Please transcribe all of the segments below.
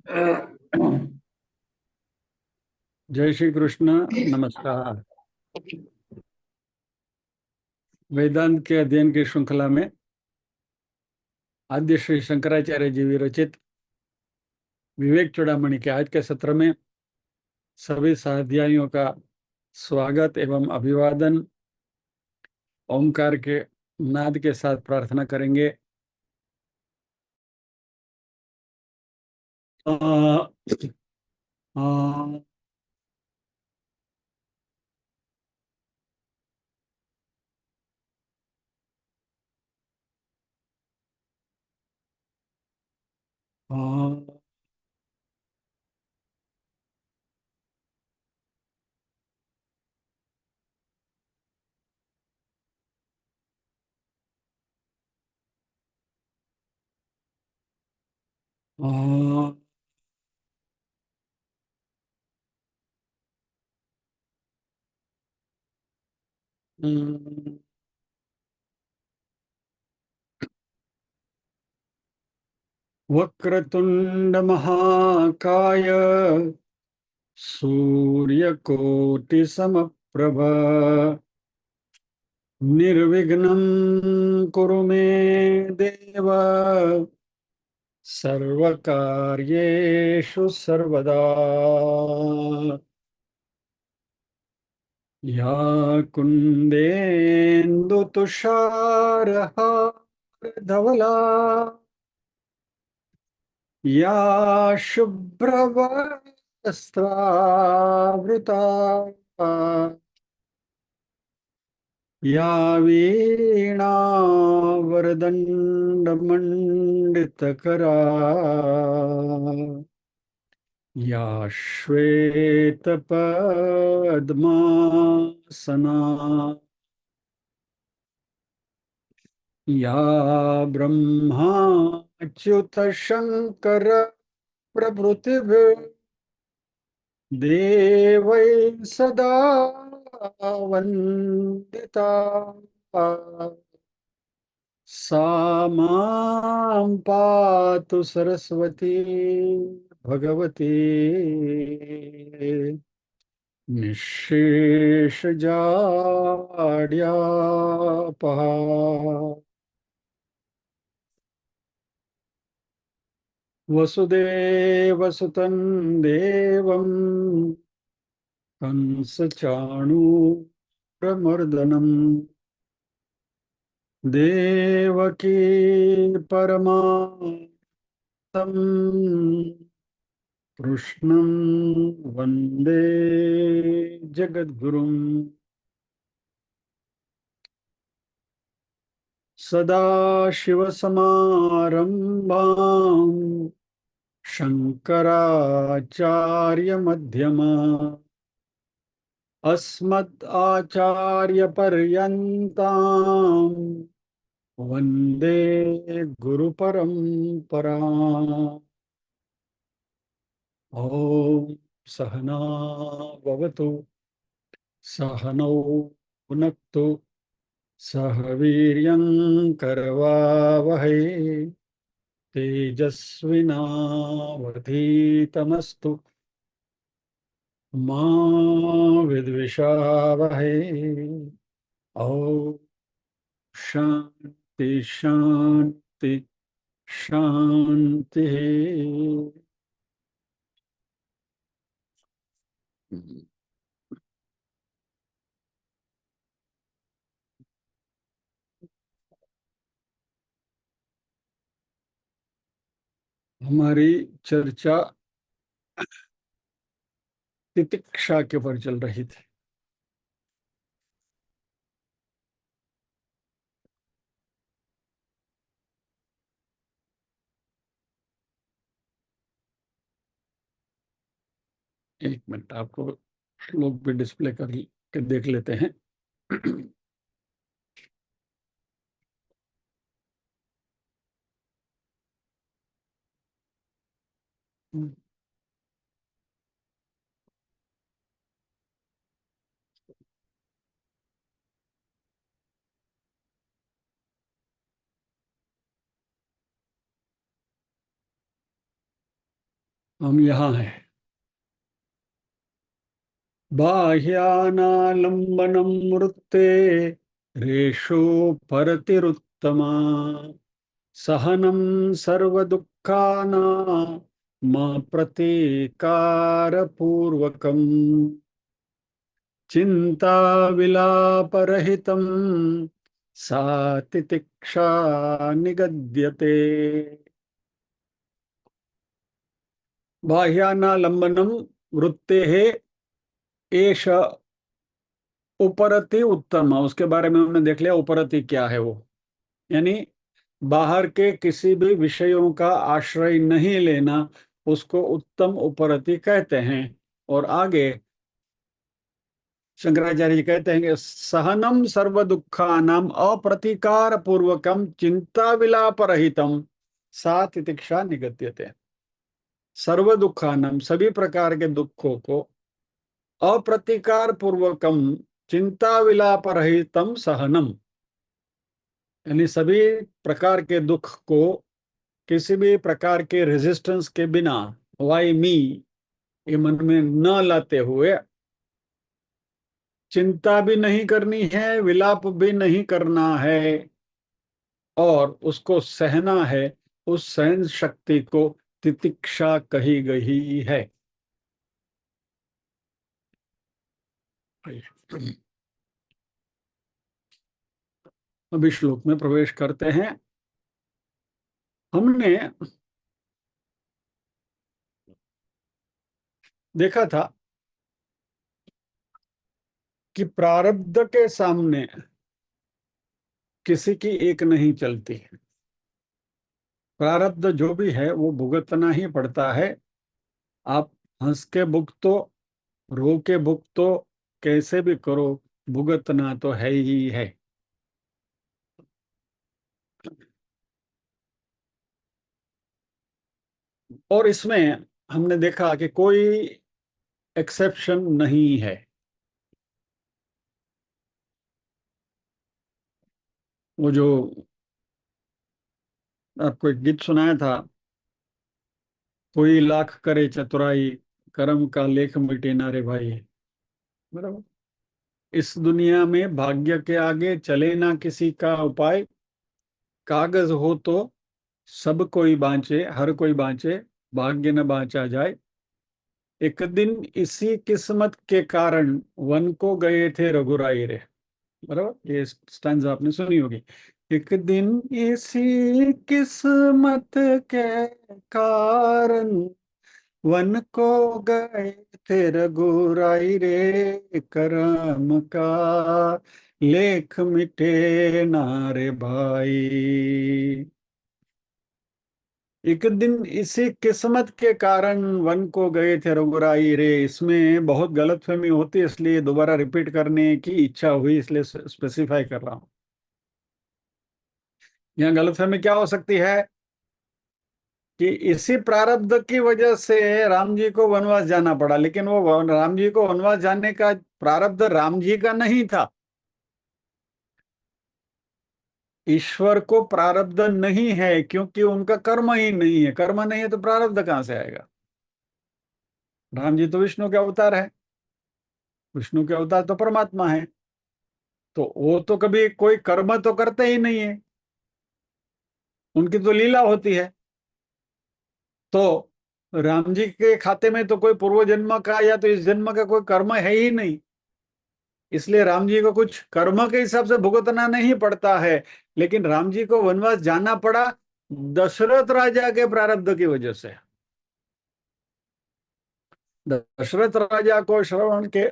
जय श्री कृष्ण। नमस्कार। वेदांत के अध्ययन की श्रृंखला में आद्य श्री शंकराचार्य जी विरचित विवेक चूड़ामणि के आज के सत्र में सभी साध्यायियों का स्वागत एवं अभिवादन ओंकार के नाद के साथ प्रार्थना करेंगे। आ, आ, आ, आ, वक्रतुंड महाकाय सूर्यकोटि समप्रभ निर्विघ्नं कुरु मे देव सर्वकार्येषु सर्वदा। या कुन्देन्दु तुषारहारधवला या शुभ्रवस्त्रावृता या वीणावरदण्डमण्डितकरा या श्वेतपद्मासना या ब्रह्माच्युतशङ्कर प्रभृतिभिर् देवैः सदा वन्दिता। सा मां पातु सरस्वती भगवती निःशेषजाड्यापहा। वसुदेवसुतं देवं कंसचाणूरमर्दनम् देवकी परमानन्दम् कृष्णं वन्दे जगद्गुरुम्। सदाशिवसमारम्भाम् शङ्कराचार्यमध्यमाम् अस्मदाचार्यपर्यन्ताम् वन्दे गुरुपरम्पराम्। ॐ सहना भवतु सहनौ भुनक्तु सह वीर्यं करवावहै तेजस्विनावधीतमस्तु मा विद्विषावहै। ॐ शांति शांति शांति। हमारी चर्चा तितिक्षा के ऊपर चल रही थी। एक मिनट आपको श्लोक भी डिस्प्ले कर के देख लेते हैं। हम यहाँ हैं। बाह्यानालंबनम वृत्ते रेषो परतिरुत्तमा सहनम सर्वदुःखानां मा प्रतीकारपूर्वकम् चिंता विलापरहितम् सा तितिक्षा निगद्यते। बाह्यानालंबनम वृत्तेः एष उपरति उत्तम। उसके बारे में हमने देख लिया, उपरति क्या है वो, यानी बाहर के किसी भी विषयों का आश्रय नहीं लेना, उसको उत्तम उपरति कहते हैं। और आगे शंकराचार्य जी कहते हैं कि सहनम सर्व दुखानाम अप्रतीकार पूर्वकम चिंता विलाप रहितम सा तितिक्षा निगद्यते। सर्व दुखानाम सभी प्रकार के दुखों को अप्रतीकार पूर्वकम चिंता विलाप रहितम सहनम, यानी सभी प्रकार के दुख को किसी भी प्रकार के रेजिस्टेंस के बिना, वाई मी, ये मन में न लाते हुए, चिंता भी नहीं करनी है, विलाप भी नहीं करना है, और उसको सहना है। उस सहन शक्ति को तितिक्षा कही गई है। अभी श्लोक में प्रवेश करते हैं। हमने देखा था कि प्रारब्ध के सामने किसी की एक नहीं चलती। प्रारब्ध जो भी है वो भुगतना ही पड़ता है। आप हंस के भुगतो, रो के भुगतो, कैसे भी करो, भुगतना तो है ही है। और इसमें हमने देखा कि कोई एक्सेप्शन नहीं है। वो जो आपको एक गीत सुनाया था, कोई लाख करे चतुराई, कर्म का लेख मिटे ना रे भाई। बराबर। इस दुनिया में भाग्य के आगे चले ना किसी का उपाय, कागज हो तो सब कोई बाँचे, हर कोई बाँचे, भाग्य न बाँचा जाए। एक दिन इसी किस्मत के कारण वन को गए थे रघुराई रे। बराबर, ये स्टैंजा आपने सुनी होगी। एक दिन इसी किस्मत के कारण वन को गए थे रघुराई रे, करम का लेख मिटे ना रे भाई। एक दिन इसी किस्मत के कारण वन को गए थे रघुराई रे, इसमें बहुत गलतफहमी होती है, इसलिए दोबारा रिपीट करने की इच्छा हुई, इसलिए स्पेसिफाई कर रहा हूं। यहाँ गलतफहमी क्या हो सकती है कि इसी प्रारब्ध की वजह से राम जी को वनवास जाना पड़ा, लेकिन वो राम जी को वनवास जाने का प्रारब्ध राम जी का नहीं था। ईश्वर को प्रारब्ध नहीं है, क्योंकि उनका कर्म ही नहीं है। कर्म नहीं है तो प्रारब्ध कहां से आएगा। राम जी तो विष्णु के अवतार है, विष्णु के अवतार तो परमात्मा है, तो वो तो कभी कोई कर्म तो करते ही नहीं है, उनकी तो लीला होती है। तो राम जी के खाते में तो कोई पूर्व जन्म का या तो इस जन्म का कोई कर्म है ही नहीं, इसलिए राम जी को कुछ कर्म के हिसाब से भुगतना नहीं पड़ता है। लेकिन राम जी को वनवास जाना पड़ा दशरथ राजा के प्रारब्ध की वजह से। दशरथ राजा को श्रवण के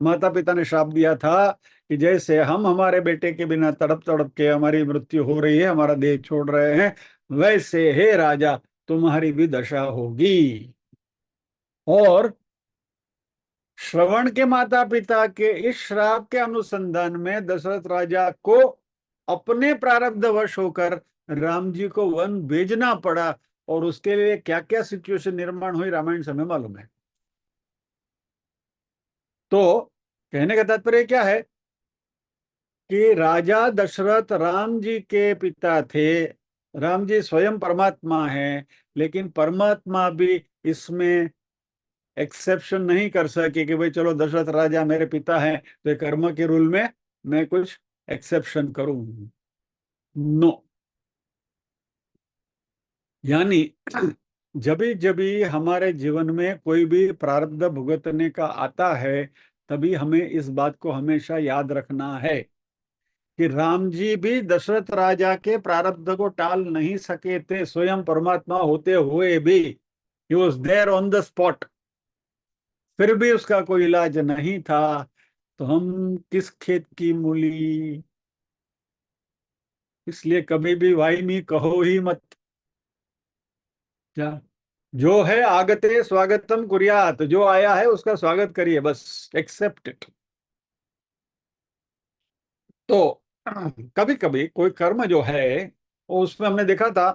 माता पिता ने श्राप दिया था कि जैसे हम हमारे बेटे के बिना तड़प तड़प के हमारी मृत्यु हो रही है, हमारा देह छोड़ रहे हैं, वैसे हे राजा तुम्हारी भी दशा होगी। और श्रवण के माता पिता के इस श्राप के अनुसंधान में दशरथ राजा को अपने प्रारब्ध वश होकर राम जी को वन भेजना पड़ा, और उसके लिए क्या क्या सिचुएशन निर्माण हुई रामायण से हमें मालूम है। तो कहने का तात्पर्य क्या है कि राजा दशरथ राम जी के पिता थे। राम जी स्वयं परमात्मा है, लेकिन परमात्मा भी इसमें एक्सेप्शन नहीं कर सके कि भाई चलो दशरथ राजा मेरे पिता हैं तो ये कर्म के रूल में मैं कुछ एक्सेप्शन करूं। नो। यानी जब भी हमारे जीवन में कोई भी प्रारब्ध भुगतने का आता है, तभी हमें इस बात को हमेशा याद रखना है कि राम जी भी दशरथ राजा के प्रारब्ध को टाल नहीं सके थे, स्वयं परमात्मा होते हुए भी। He was there on the spot, फिर भी उसका कोई इलाज नहीं था। तो हम किस खेत की मूली। इसलिए कभी भी वाई मी कहो ही मत। क्या? जो है आगते स्वागतम कुर्यात, जो आया है उसका स्वागत करिए, बस एक्सेप्ट इट। तो कभी कभी कोई कर्म जो है, वो उसमें हमने देखा था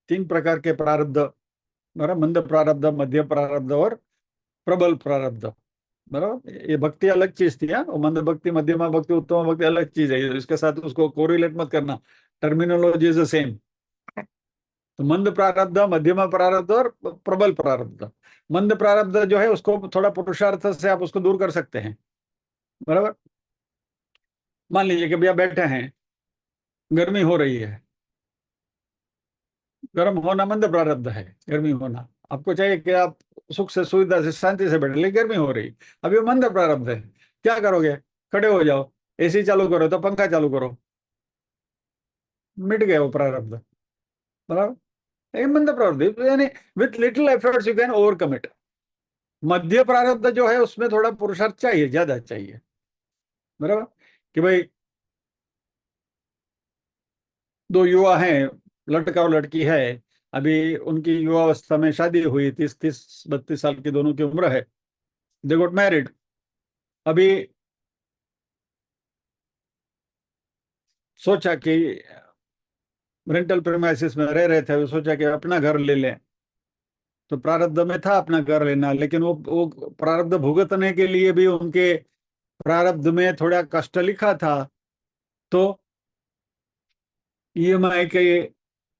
3 प्रकार के प्रारब्ध, बराबर, मंद प्रारब्ध, मध्य प्रारब्ध और प्रबल प्रारब्ध। बराबर, ये भक्ति अलग चीज थी। वो मंद भक्ति, मध्यमा भक्ति, उत्तम भक्ति अलग चीज है, इसके साथ उसको कोरिलेट मत करना। Terminology is the same. तो मंद प्रारब्ध, मध्यमा प्रारब्ध और प्रबल प्रारब्ध। मंद प्रारब्ध जो है उसको थोड़ा पुरुषार्थ से आप उसको दूर कर सकते हैं। बराबर। मान लीजिए कि भैया बैठे हैं, गर्मी हो रही है। गर्म होना मंद प्रारब्ध है। गर्मी होना आपको चाहिए कि आप सुख से, सुविधा से, शांति से बैठे, लेकिन गर्मी हो रही, अभी वो मंद प्रारब्ध है। क्या करोगे? खड़े हो जाओ, एसी चालू करो तो पंखा चालू करो, मिट गया वो प्रारब्ध। बराबर। ये मंद प्रारब्ध यानी with little efforts you can overcome it. मध्य प्रारब्ध जो है उसमें थोड़ा पुरुषार्थ चाहिए, ज्यादा चाहिए। बराबर। कि भाई दो युवा हैं, लड़का और लड़की है, अभी उनकी युवावस्था में शादी हुई, 30-32 साल की दोनों की उम्र है। They got married. अभी सोचा कि रेंटल प्रीमाइसिस में रह रहे थे, सोचा कि अपना घर ले लें। तो प्रारब्ध में था अपना घर लेना, लेकिन वो प्रारब्ध भुगतने के लिए भी उनके प्रारब्ध में थोड़ा कष्ट लिखा था। तो ईएमआई के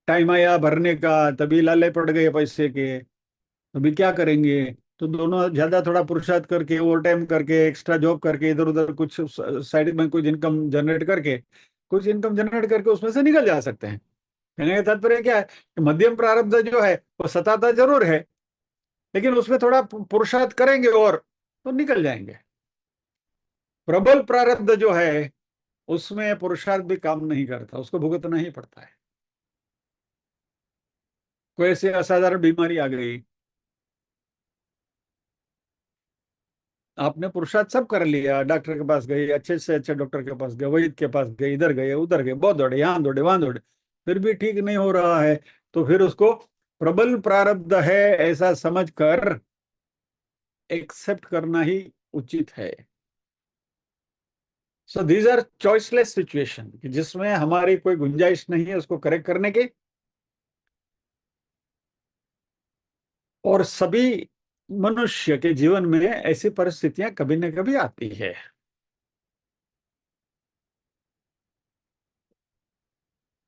टाइम आया भरने का, तभी लाले पड़ गए पैसे के। अभी क्या करेंगे? तो दोनों ज्यादा थोड़ा पुरुषार्थ करके, ओवर टाइम करके, एक्स्ट्रा जॉब करके, इधर उधर कुछ साइड में कुछ इनकम जनरेट करके, उसमें से निकल जा सकते हैं। कहने का तात्पर्य क्या है कि मध्यम प्रारब्ध जो है वो सताता जरूर है, लेकिन उसमें थोड़ा पुरुषार्थ करेंगे और तो निकल जाएंगे। प्रबल प्रारब्ध जो है उसमें पुरुषार्थ भी काम नहीं करता, उसको भुगतना ही पड़ता है। कोई ऐसी असाधारण बीमारी आ गई, आपने पुरुषार्थ सब कर लिया, डॉक्टर के पास गए, अच्छे से अच्छे डॉक्टर के पास गए, वैद्य के पास गए, इधर गए उधर गए, बहुत दौड़े, यहाँ दौड़े वहां दौड़े, फिर भी ठीक नहीं हो रहा है। तो फिर उसको प्रबल प्रारब्ध है ऐसा समझकर एक्सेप्ट करना ही उचित है। So these are choiceless situation, जिसमें हमारी कोई गुंजाइश नहीं है उसको करेक्ट करने की। और सभी मनुष्य के जीवन में ऐसी परिस्थितियां कभी न कभी आती है।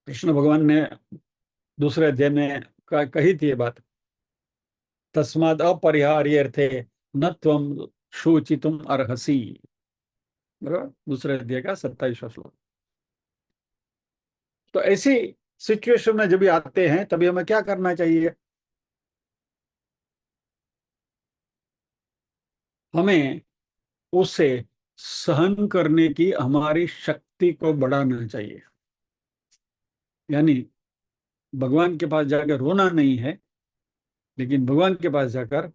कृष्ण भगवान ने दूसरे अध्याय में कही थी ये बात, तस्माद अपरिहार्य थे न त्वम शोचितुम अर्हसी। बराबर, दूसरे अध्याय का 27वां श्लोक। तो ऐसी सिचुएशन में जब भी आते हैं तभी हमें क्या करना चाहिए? हमें उसे सहन करने की हमारी शक्ति को बढ़ाना चाहिए। यानी भगवान के पास जाकर रोना नहीं है, लेकिन भगवान के पास जाकर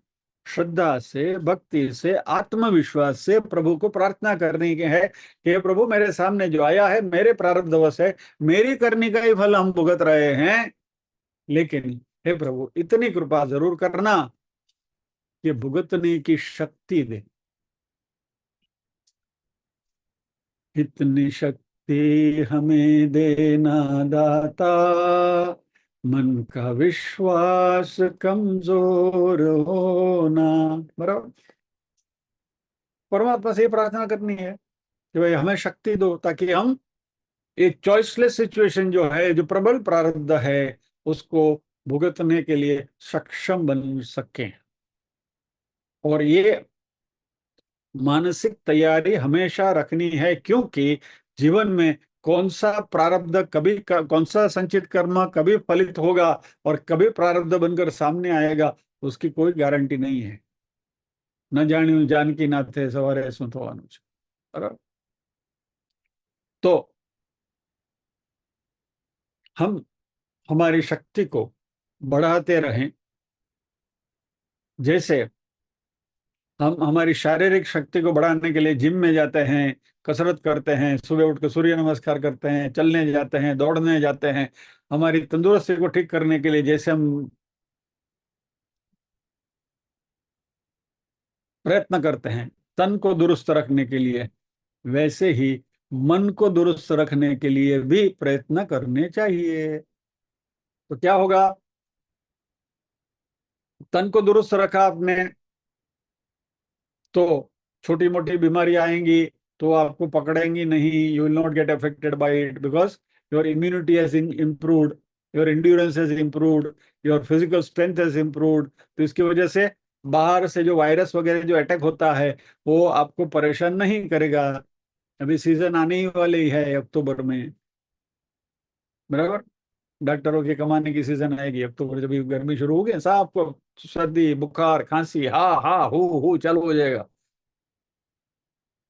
श्रद्धा से, भक्ति से, आत्मविश्वास से प्रभु को प्रार्थना करने के है कि हे प्रभु, मेरे सामने जो आया है मेरे प्रारब्धवश है, मेरी करनी का ही फल हम भुगत रहे हैं, लेकिन हे प्रभु इतनी कृपा जरूर करना कि भुगतने की शक्ति दे। इतनी शक्ति हमें देना दाता, मन का विश्वास कमजोर होना। बराबर। परमात्मा से ये प्रार्थना करनी है कि भाई हमें शक्ति दो, ताकि हम एक चॉइसलेस सिचुएशन जो है, जो प्रबल प्रारब्ध है, उसको भुगतने के लिए सक्षम बन सकें। और ये मानसिक तैयारी हमेशा रखनी है, क्योंकि जीवन में कौन सा प्रारब्ध कभी कौन सा संचित कर्म कभी फलित होगा और कभी प्रारब्ध बनकर सामने आएगा, उसकी कोई गारंटी नहीं है। न जानी जानकी नाथे सवारे શું થવાનું છે, बराबर। तो हम हमारी शक्ति को बढ़ाते रहें। जैसे हम हमारी शारीरिक शक्ति को बढ़ाने के लिए जिम में जाते हैं, कसरत करते हैं, सुबह उठ कर सूर्य नमस्कार करते हैं, चलने जाते हैं, दौड़ने जाते हैं। हमारी तंदुरुस्ती को ठीक करने के लिए जैसे हम प्रयत्न करते हैं तन को दुरुस्त रखने के लिए, वैसे ही मन को दुरुस्त रखने के लिए भी प्रयत्न करने चाहिए। तो क्या होगा? तन को दुरुस्त रखा आपने तो छोटी मोटी बीमारी आएंगी तो आपको पकड़ेंगी नहीं। You will not get affected by it because your immunity has improved, your endurance has improved, your physical strength has improved. तो इसकी वजह से बाहर से जो वायरस वगैरह जो अटैक होता है वो आपको परेशान नहीं करेगा। अभी सीजन आने ही वाले ही है अक्टूबर में, बराबर। डॉक्टरों के कमाने की सीजन आएगी अक्टूबर, जब गर्मी शुरू होगी सब आपको सर्दी बुखार खांसी हा हा हु चालू हो जाएगा।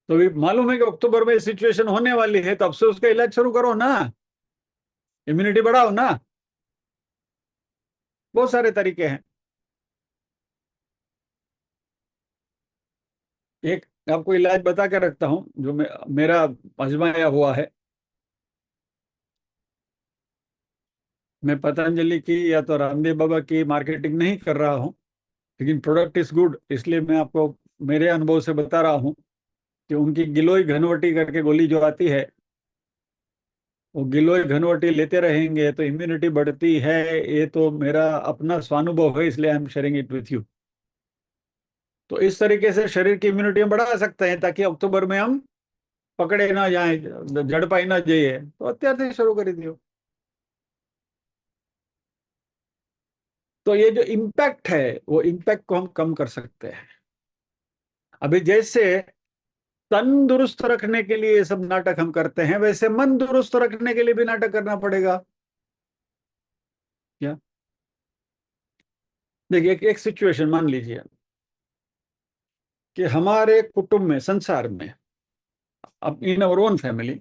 तो भी मालूम है कि अक्टूबर में सिचुएशन होने वाली है, तो अब से उसका इलाज शुरू करो ना, इम्यूनिटी बढ़ाओ ना। बहुत सारे तरीके हैं। एक आपको इलाज बता के रखता हूं जो मेरा आजमाया हुआ है। मैं पतंजलि की या तो रामदेव बाबा की मार्केटिंग नहीं कर रहा हूं, लेकिन प्रोडक्ट इज गुड, इसलिए मैं आपको मेरे अनुभव से बता रहा हूं कि उनकी गिलोय घनवटी करके गोली जो आती है, वो गिलोय घनवटी लेते रहेंगे तो इम्यूनिटी बढ़ती है। ये तो मेरा अपना स्वानुभव है, इसलिए I am sharing it with you. तो इस तरीके से शरीर की इम्यूनिटी हम बढ़ा सकते हैं ताकि अक्टूबर में हम पकड़े ना जाए, जड़ पाई ना जाइए। तो અત્યારથી शुरू कर दियो। तो ये जो इम्पैक्ट है वो इम्पैक्ट को हम कम कर सकते हैं। अभी जैसे तन दुरुस्त रखने के लिए ये सब नाटक हम करते हैं, वैसे मन दुरुस्त रखने के लिए भी नाटक करना पड़ेगा। क्या? देखिए एक सिचुएशन मान लीजिए कि हमारे कुटुंब में, संसार में, अब इन अवर ओन फैमिली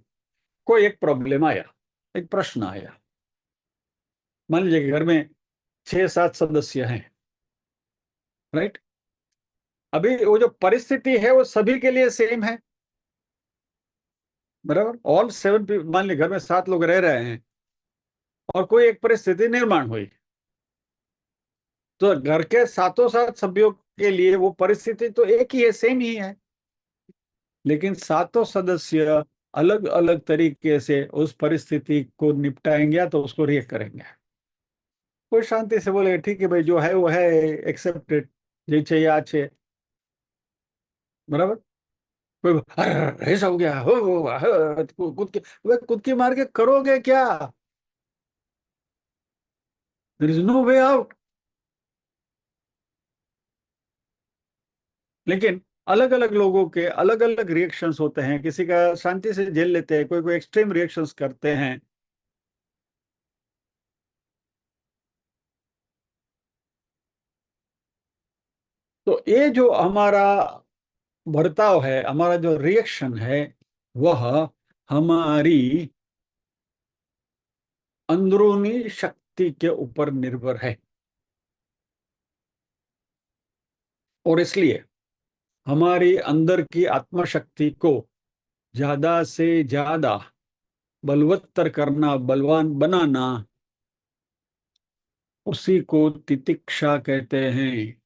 कोई एक प्रॉब्लम आया, एक प्रश्न आया। मान लीजिए कि घर में 6-7 सदस्य हैं, राइट। अभी वो जो परिस्थिति है वो सभी के लिए सेम है, बराबर। ऑल 7 मान लीजिए घर में 7 लोग रह रहे हैं और कोई एक परिस्थिति निर्माण हुई, तो घर के सातों सात सभ्यों के लिए वो परिस्थिति तो एक ही है, सेम ही है, लेकिन सातों सदस्य अलग अलग तरीके से उस परिस्थिति को निपटाएंगे या तो उसको रिएक्ट करेंगे। कोई शांति से बोलेगा ठीक है भाई, जो है वो है, एक्सेप्टेड, जे चाहिए आज है, बराबर। कोई अरे ऐसा हो गया हो, खुद की मार के करोगे क्या? There is no way out. लेकिन अलग अलग लोगों के अलग अलग रिएक्शंस होते हैं, किसी का शांति से झेल लेते हैं, कोई कोई एक्सट्रीम रिएक्शंस करते हैं। तो ये जो हमारा बर्ताव है, हमारा जो रिएक्शन है, वह हमारी अंदरूनी शक्ति के ऊपर निर्भर है। और इसलिए हमारी अंदर की आत्मशक्ति को ज्यादा से ज्यादा बलवत्तर करना, बलवान बनाना, उसी को तितिक्षा कहते हैं।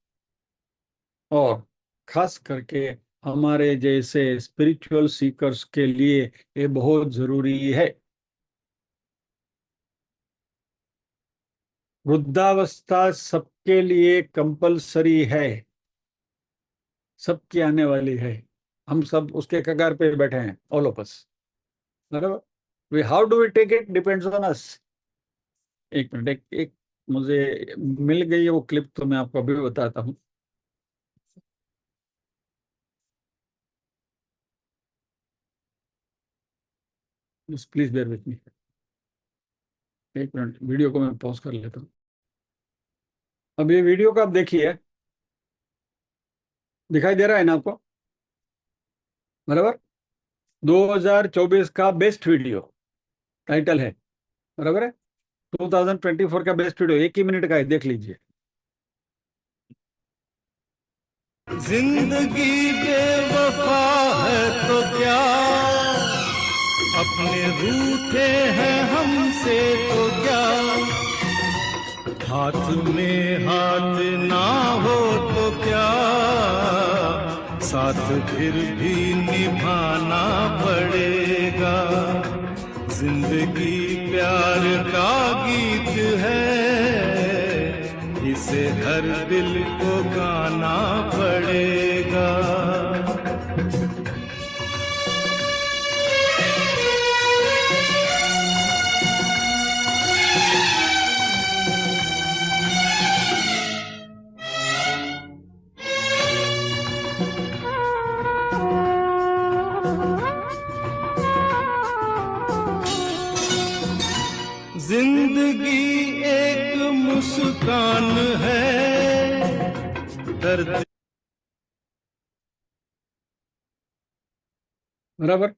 और खास करके हमारे जैसे स्पिरिचुअल सीकर्स के लिए ये बहुत जरूरी है। वृद्धावस्था सबके लिए कंपलसरी है, सबकी आने वाली है। हम सब उसके कगार पे बैठे हैं, ऑल ऑफ अस, बराबर। We how do we take it depends on us. एक मिनट, एक मुझे मिल गई है वो क्लिप, तो मैं आपको अभी बताता हूँ। Please bear with me. एक मिनट, वीडियो को मैं पॉज कर लेता हूँ। अब ये वीडियो को आप देखिए, दिखाई दे रहा है ना आपको? बराबर। 2024 का बेस्ट वीडियो टाइटल है, बराबर है। 2024 का बेस्ट वीडियो 1 ही मिनट का है, देख लीजिए। जिंदगी बेवफा है तो क्या, अपने रूठे हैं हमसे तो क्या, हाथ में हाथ ना हो तो क्या, साथ फिर भी निभाना पड़ेगा। जिंदगी प्यार का गीत है, इसे हर दिल को गाना पड़ेगा। जिंदगी एक मुस्कान है, दर्द। बराबर।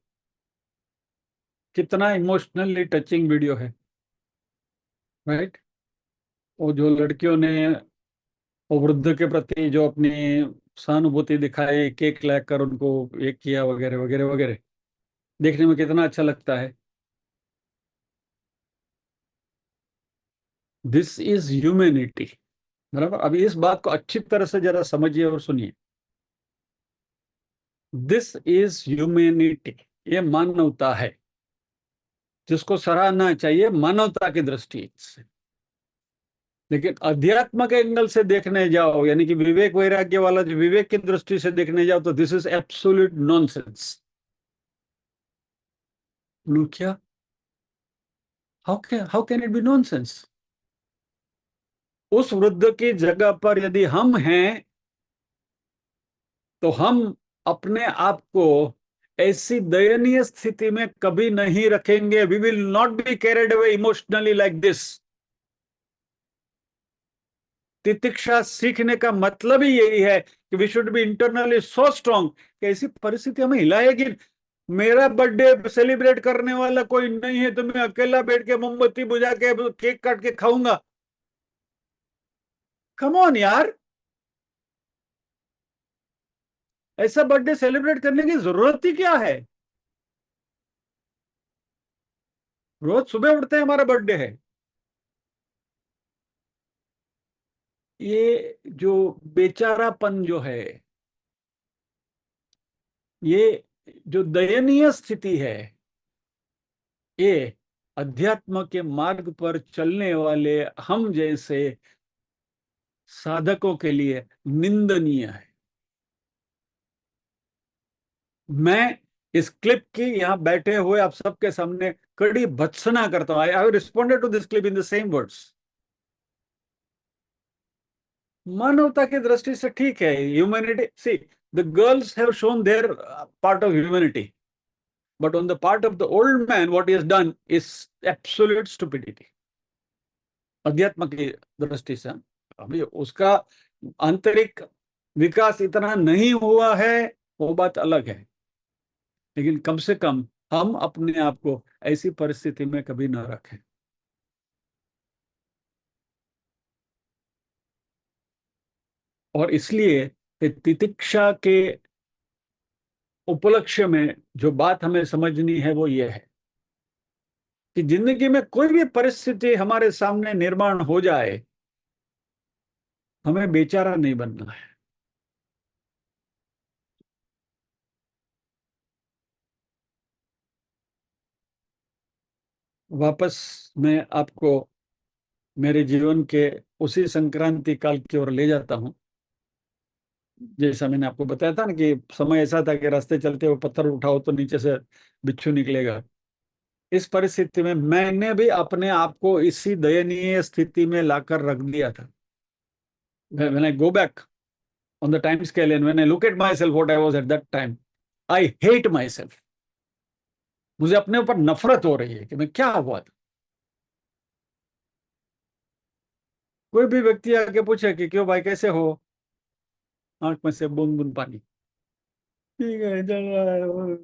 कितना इमोशनली टचिंग वीडियो है, राइट। वो जो लड़कियों ने वो वृद्ध के प्रति जो अपनी सहानुभूति दिखाई, केक लाकर उनको एक किया, वगैरह वगैरह वगैरह, देखने में कितना अच्छा लगता है। This is humanity. बराबर। अभी इस बात को अच्छी तरह से जरा समझिए और सुनिए। दिस इज ह्यूमैनिटी, ये मानवता है, जिसको सराहना चाहिए मानवता की दृष्टि से। लेकिन अध्यात्म के एंगल से देखने जाओ, यानी कि विवेक वैराग्य वाला जो विवेक की दृष्टि से देखने जाओ, तो दिस इज एब्सोल्यूट नॉनसेंस। क्या? How can it be nonsense? उस वृद्ध की जगह पर यदि हम हैं, तो हम अपने आप को ऐसी दयनीय स्थिति में कभी नहीं रखेंगे। We will not be carried away emotionally like this. तितिक्षा सीखने का मतलब ही यही है कि we should be internally so strong कि ऐसी परिस्थिति हमें हिलाएगी। मेरा बर्थडे सेलिब्रेट करने वाला कोई नहीं है, तो मैं अकेला बैठ के मोमबत्ती बुझा के केक काट के खाऊंगा? कम ऑन यार, ऐसा बर्थडे सेलिब्रेट करने की जरूरत ही क्या है? रोज सुबह उठते हैं, हमारा बर्थडे है। ये जो बेचारापन जो है, ये जो दयनीय स्थिति है, ये अध्यात्म के मार्ग पर चलने वाले हम जैसे साधकों के लिए निंदनीय है। मैं इस क्लिप की यहां बैठे हुए आप सबके सामने कड़ी भत्सना करता हूं। I have responded to this clip in the same words. मानवता की दृष्टि से ठीक है, humanity. See, the girls have shown their part of humanity, but on the part of the old man what he has done is absolute stupidity। अध्यात्म की दृष्टि से अभी उसका आंतरिक विकास इतना नहीं हुआ है, वो बात अलग है। लेकिन कम से कम हम अपने आप को ऐसी परिस्थिति में कभी ना रखें। और इसलिए तितिक्षा के उपलक्ष्य में जो बात हमें समझनी है वो ये है कि जिंदगी में कोई भी परिस्थिति हमारे सामने निर्माण हो जाए, हमें बेचारा नहीं बनना है। वापस मैं आपको मेरे जीवन के उसी संक्रांति काल की ओर ले जाता हूं। जैसा मैंने आपको बताया था ना कि समय ऐसा था कि रास्ते चलते हुए पत्थर उठाओ तो नीचे से बिच्छू निकलेगा। इस परिस्थिति में मैंने भी अपने आप को इसी दयनीय स्थिति में लाकर रख दिया था. When I go back on the time scale and when I look at myself, what I was at that time, I hate myself. मुझे अपने ऊपर नफरत हो रही है कि मैं क्या हुआ था. कोई भी व्यक्ति आके पूछे कि क्यों भाई कैसे हो, आंख में से बूंद बूंद पानी, ठीक है चल रहा है.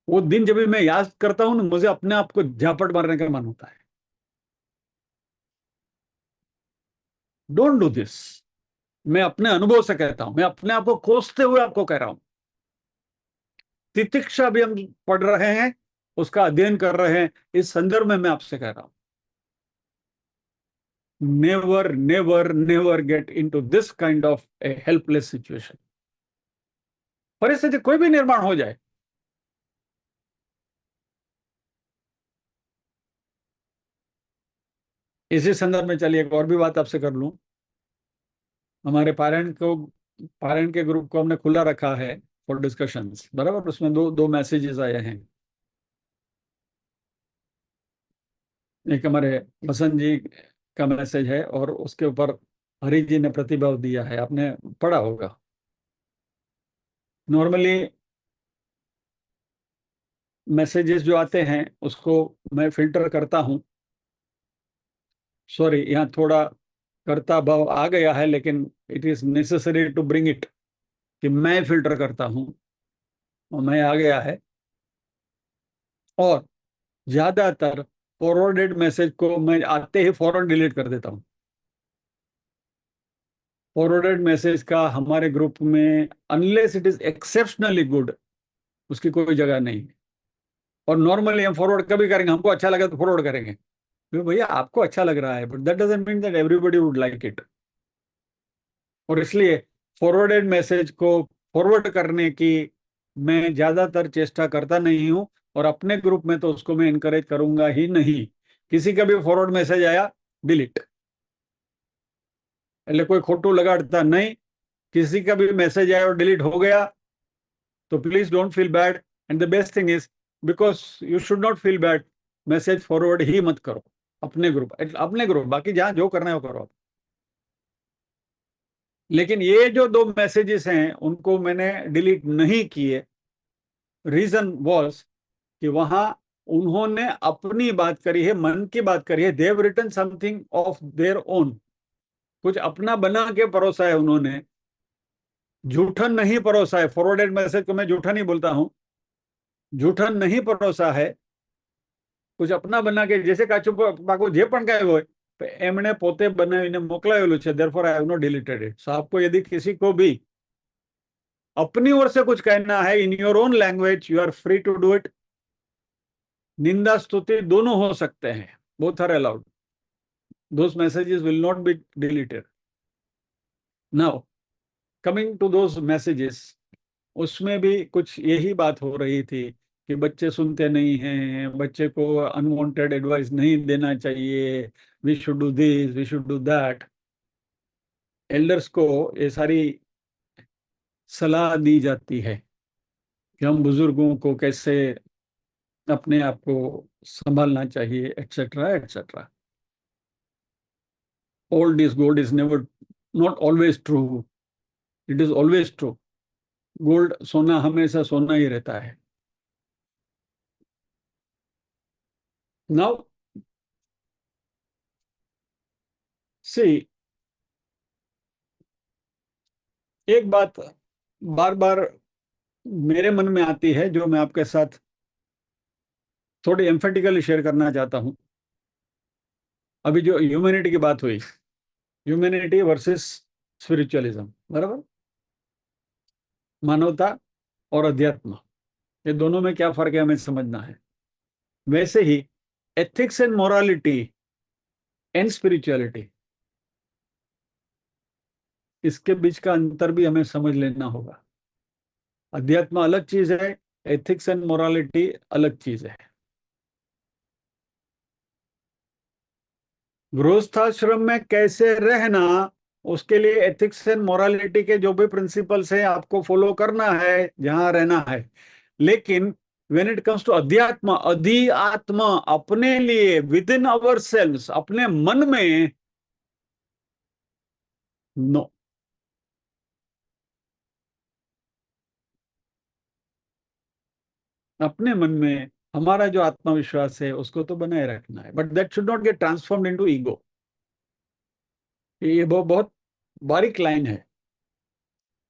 वो दिन जब भी मैं याद करता हूँ ना, मुझे अपने आप को झापट मारने का मन होता है. Don't do this. मैं अपने अनुभव से कहता हूं, मैं अपने आप को कोसते हुए आपको कह रहा हूं. तितिक्षा भी हम पढ़ रहे हैं, उसका अध्ययन कर रहे हैं, इस संदर्भ में मैं आपसे कह रहा हूं, never never never get into this kind of A helpless situation. परिस्थिति कोई भी निर्माण हो जाए, इसी संदर्भ में चलिए एक और भी बात आपसे कर लूं. हमारे पारायण के ग्रुप को हमने खुला रखा है फॉर डिस्कशंस, बराबर. उसमें दो दो मैसेजेस आए हैं. एक हमारे बसंत जी का मैसेज है और उसके ऊपर हरि जी ने प्रतिभाव दिया है, आपने पढ़ा होगा. नॉर्मली मैसेजेस जो आते हैं उसको मैं फिल्टर करता हूं. सॉरी, यहाँ थोड़ा कर्ता भाव आ गया है, लेकिन it is necessary to bring it, कि मैं फिल्टर करता हूं, और मैं आ गया है. और ज्यादातर फॉरवर्डेड मैसेज को मैं आते ही फौरन डिलीट कर देता हूं. फॉरवर्डेड मैसेज का हमारे ग्रुप में unless it is exceptionally good, उसकी कोई जगह नहीं है. और नॉर्मली हम फॉरवर्ड कभी करेंगे, हमको अच्छा लगा तो फॉरवर्ड करेंगे, क्योंकि भैया आपको अच्छा लग रहा है, but that doesn't mean that everybody would like it. और इसलिए फॉरवर्डेड मैसेज को फॉरवर्ड करने की मैं ज्यादातर चेष्टा करता नहीं हूं, और अपने ग्रुप में तो उसको मैं इनकरेज करूंगा ही नहीं. किसी का भी फॉरवर्ड मैसेज आया, डिलीट. એટલે कोई खोटू लगाता नहीं. किसी का भी मैसेज आया और डिलीट हो गया तो please don't feel bad. And the best thing is, because you should not feel bad, message forward ही मत करो अपने ग्रुप, बाकी जहां जो करना है वो करो. लेकिन ये जो दो मैसेजेस हैं उनको मैंने डिलीट नहीं किए. रीजन वॉज कि वहां उन्होंने अपनी बात करी है, मन की बात करी है. They've written something of their own, कुछ अपना बना के परोसा है उन्होंने, झूठन नहीं परोसा है. फॉरवर्डेड मैसेज को मैं झूठा नहीं बोलता हूं, झूठन नहीं परोसा है. कुछ अपना बना के, जैसे કાચું પાકું જે પણ કાંઈ હોય એમણે પોતે બનાવીને મોકલાવેલું છે. therefore I have not deleted it. So आपको यदि किसी को भी अपनी ओर से कुछ कहना है in your own language, you are free to do it. निंदा स्तुति दोनों हो सकते हैं, both are allowed. Those messages will not be deleted. Now coming to those messages, उसमें भी कुछ यही बात हो रही थी कि बच्चे सुनते नहीं हैं, बच्चे को अनवांटेड एडवाइस नहीं देना चाहिए, we should do this, we should do that. Elders को ये सारी सलाह दी जाती है कि हम बुजुर्गों को कैसे अपने आप को संभालना चाहिए, etcetera etcetera. Old is gold is never, not always true, it is always true. Gold, सोना हमेशा सोना ही रहता है. नाउ सी, एक बात बार बार मेरे मन में आती है जो मैं आपके साथ थोड़ी एम्फेटिकली शेयर करना चाहता हूं. अभी जो ह्यूमैनिटी की बात हुई, ह्यूमैनिटी वर्सेस स्पिरिचुअलिज्म, बराबर, मानवता और अध्यात्म, ये दोनों में क्या फर्क है हमें समझना है. वैसे ही ethics and morality and spirituality, इसके बीच का अंतर भी हमें समझ लेना होगा. अध्यात्म अलग चीज है, एथिक्स एंड मोरालिटी अलग चीज है. गृहस्थाश्रम में कैसे रहना, उसके लिए एथिक्स एंड मोरालिटी के जो भी प्रिंसिपल्स हैं आपको फॉलो करना है जहां रहना है. लेकिन व्हेन इट कम्स टू अध्यात्म, अधि आत्मा, अपने लिए, विद इन अवर सेल्स, अपने मन में, नो। अपने मन में हमारा जो आत्मविश्वास है उसको तो बनाए रखना है, but that should not gate transformed into ego. ये बहुत बारीक लाइन है।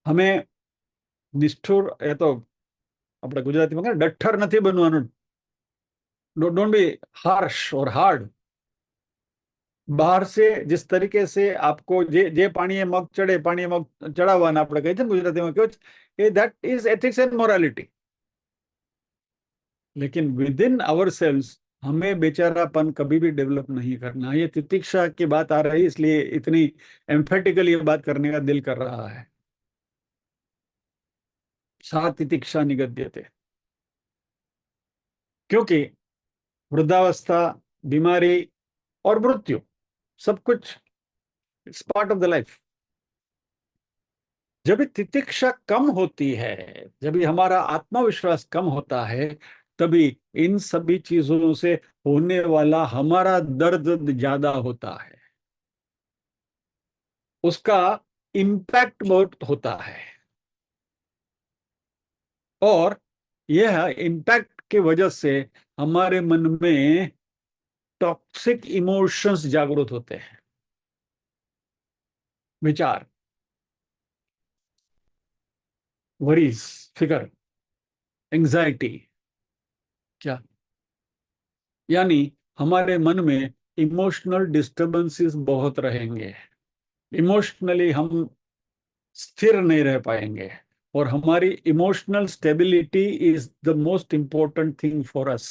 हमें निष्ठुर, या तो આપણે ગુજરાતીમાં કહે ડઠ્ઠર નથી બનવાનું, डोंट बी हार्श और हार्ड। બહાર से जिस तरीके से आपको જે જે પાણીએ મગ ચડે, પાણીએ મગ ચડાવવાના આપણે કહીએ છીએ ને ગુજરાતીમાં, કેવું એ that is ethics and morality. लेकिन विद इन आवर सेल्स हमें बेचारापन कभी भी डेवलप नहीं करना। ये तितिक्षा की बात आ रही, इसलिए इतनी एम्फेटिकली ये बात करने का दिल कर रहा है। सा तितिक्षा निगद्यते, क्योंकि वृद्धावस्था, बीमारी और मृत्यु सब कुछ it's part of the life. जब भी तितिक्षा कम होती है, जब भी हमारा आत्मविश्वास कम होता है, तभी इन सभी चीजों से होने वाला हमारा दर्द ज्यादा होता है, उसका इम्पैक्ट बहुत होता है। और यह इम्पैक्ट की वजह से हमारे मन में टॉक्सिक इमोशंस जागृत होते हैं, विचार, वरीज, फिकर, एंजाइटी, क्या, यानी हमारे मन में इमोशनल डिस्टर्बेंसेस बहुत रहेंगे। इमोशनली हम स्थिर नहीं रह पाएंगे, और हमारी emotional stability is the most important thing for us.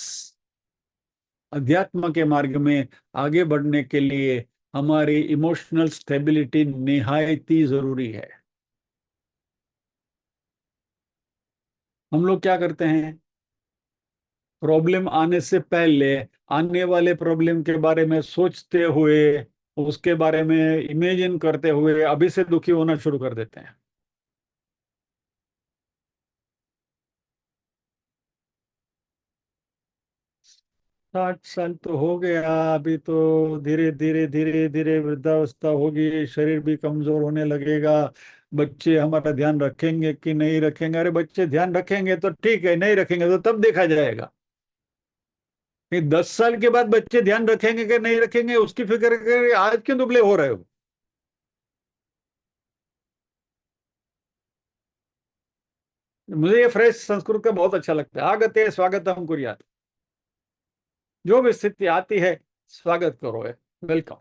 अध्यात्म के मार्ग में आगे बढ़ने के लिए हमारी इमोशनल स्टेबिलिटी निहायत ही जरूरी है। हम लोग क्या करते हैं, प्रॉब्लम आने से पहले आने वाले प्रॉब्लम के बारे में सोचते हुए, उसके बारे में इमेजिन करते हुए अभी से दुखी होना शुरू कर देते हैं। 60 साल तो हो गया, अभी तो धीरे धीरे धीरे धीरे वृद्धावस्था होगी, शरीर भी कमजोर होने लगेगा। बच्चे हमारा ध्यान रखेंगे कि नहीं रखेंगे? अरे बच्चे ध्यान रखेंगे तो ठीक है, नहीं रखेंगे तो तब देखा जाएगा। कि 10 साल के बाद बच्चे ध्यान रखेंगे कि नहीं रखेंगे उसकी फिक्र करें, आज क्यों दुबले हो रहे हो? मुझे ये फ्रेश संस्कृत का बहुत अच्छा लगता है, आगते स्वागतम कुर्यात। जो भी स्थिति आती है स्वागत करो, है वेलकम।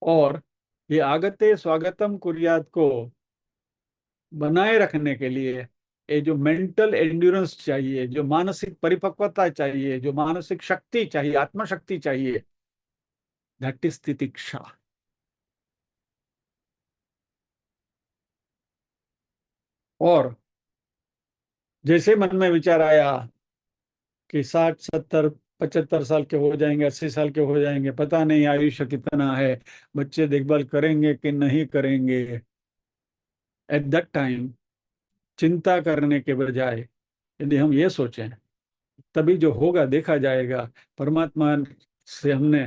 और ये आगते स्वागतम कुर्यात को बनाए रखने के लिए ये जो मेंटल एंड्योरेंस चाहिए, जो मानसिक परिपक्वता चाहिए, जो मानसिक शक्ति चाहिए, आत्मशक्ति चाहिए, दैट इज तितिक्षा। और जैसे मन में विचार आया कि 60, 70, 75 साल के हो जाएंगे, 80 साल के हो जाएंगे, पता नहीं आयुष्य कितना है, बच्चे देखभाल करेंगे कि नहीं करेंगे, एट दैट टाइम चिंता करने के बजाय यदि हम ये सोचें, तभी जो होगा देखा जाएगा। परमात्मा से हमने